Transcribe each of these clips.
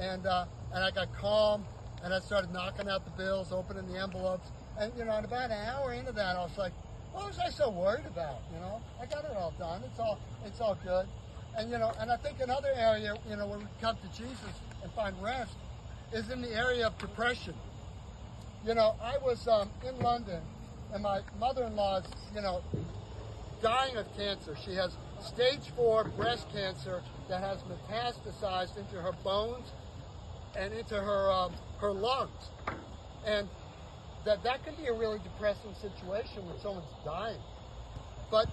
and I got calm, and I started knocking out the bills, opening the envelopes, and and about an hour into that, I was like, what was I so worried about? I got it all done. It's all good. And and I think another area, where we come to Jesus and find rest is in the area of depression. I was in London, and my mother-in-law is, dying of cancer. She has stage 4 breast cancer that has metastasized into her bones and into her lungs. And that can be a really depressing situation when someone's dying. But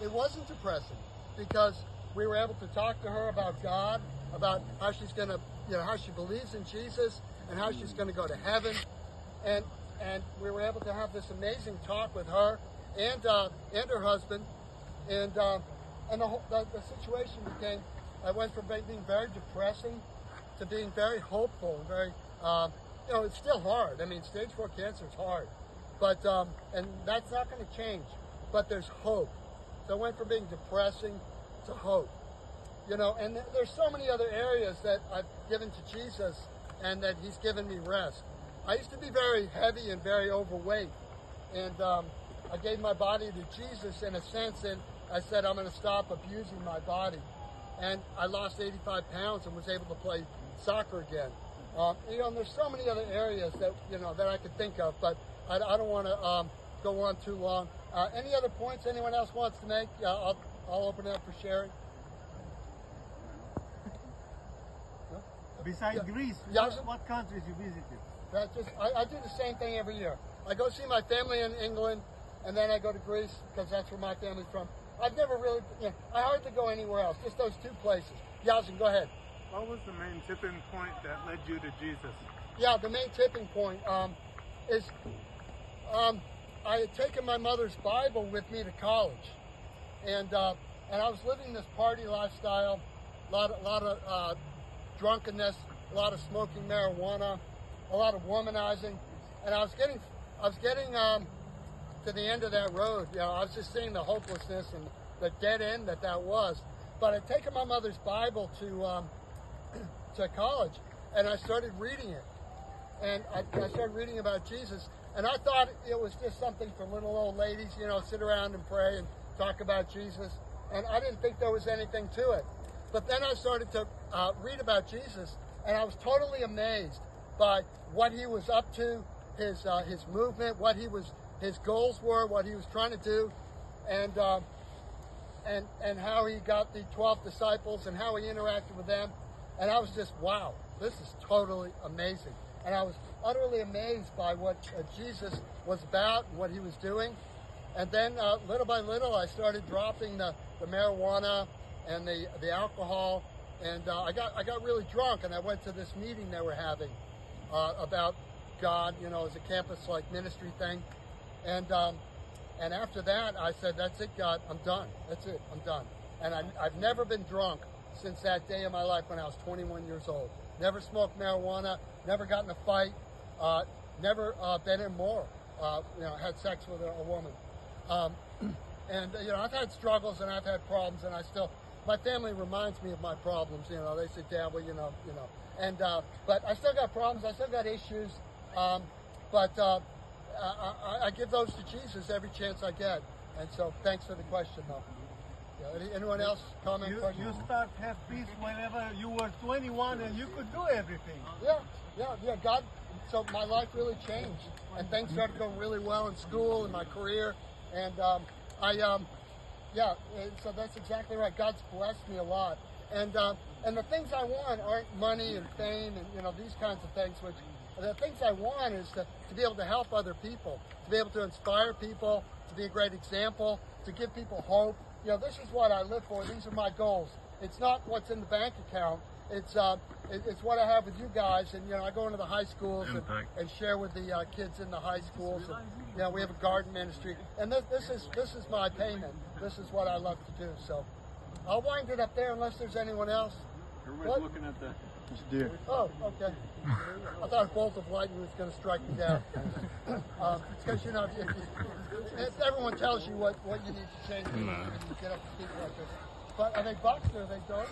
it wasn't depressing because we were able to talk to her about God, about how she's going to, how she believes in Jesus and how she's going to go to heaven. And we were able to have this amazing talk with her and her husband. And the situation became, I went from being very depressing to being very hopeful and very, it's still hard. I mean, stage 4 cancer is hard, but, and that's not going to change, but there's hope. So I went from being depressing to hope, and there's so many other areas that I've given to Jesus and that he's given me rest. I used to be very heavy and very overweight, and I gave my body to Jesus in a sense, and I said, I'm going to stop abusing my body. And I lost 85 pounds and was able to play soccer again. And there's so many other areas that, that I could think of, but I don't want to go on too long. Any other points anyone else wants to make? I'll open it up for sharing. Besides Greece, what countries you visited? I do the same thing every year. I go see my family in England, and then I go to Greece because that's where my family's from. I've never really, I hardly go anywhere else, just those 2 places. Yazin, go ahead. What was the main tipping point that led you to Jesus? Yeah, the main tipping point is I had taken my mother's Bible with me to college, and I was living this party lifestyle, a lot of drunkenness, a lot of smoking marijuana, a lot of womanizing, and I was getting to the end of that road. I was just seeing the hopelessness and the dead end that was. But I'd taken my mother's Bible to college, and I started reading it. And I started reading about Jesus, and I thought it was just something for little old ladies, sit around and pray and talk about Jesus. And I didn't think there was anything to it. But then I started to read about Jesus, and I was totally amazed by what he was up to, his movement, what his goals were, what he was trying to do, and how he got the 12 disciples and how he interacted with them. And I was just, wow, this is totally amazing. And I was utterly amazed by what Jesus was about and what he was doing. And then little by little, I started dropping the marijuana and the alcohol. And I got really drunk, and I went to this meeting they were having about God, as a campus ministry thing. And after that, I said, that's it, God, I'm done. That's it, I'm done. And I've never been drunk since that day of my life when I was 21 years old. Never smoked marijuana, never got in a fight, never been immoral, had sex with a woman. And I've had struggles and I've had problems, and my family reminds me of my problems. They say, Dad, well, and but I still got problems, I still got issues, but I give those to Jesus every chance I get. And so thanks for the question, though. Anyone else comment? You start to have peace whenever you were 21 and you could do everything. Yeah. God, so my life really changed, and things started going really well in school and my career, and so that's exactly right. God's blessed me a lot, and the things I want aren't money and fame and these kinds of things. Which the things I want is to be able to help other people, to be able to inspire people, to be a great example, to give people hope. This is what I live for. These are my goals. It's not what's in the bank account. It's what I have with you guys. And I go into the high schools and share with the kids in the high schools. And we have a garden ministry. And this is my payment. This is what I love to do. So I'll wind it up there unless there's anyone else. Everybody's looking at the deer. Oh, okay. I thought a bolt of lightning was going to strike me down. It's because if everyone tells you what you need to change when you get up to speak like this. But are they bucks or are they dogs?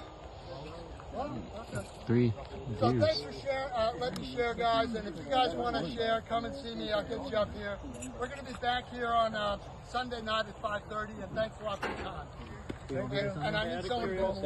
Well, okay. 3 So views. thanks for sharing. Let me share, guys. And if you guys want to share, come and see me. I'll get you up here. We're going to be back here on Sunday night at 5:30. And thanks a lot for your time. And I need someone to go along.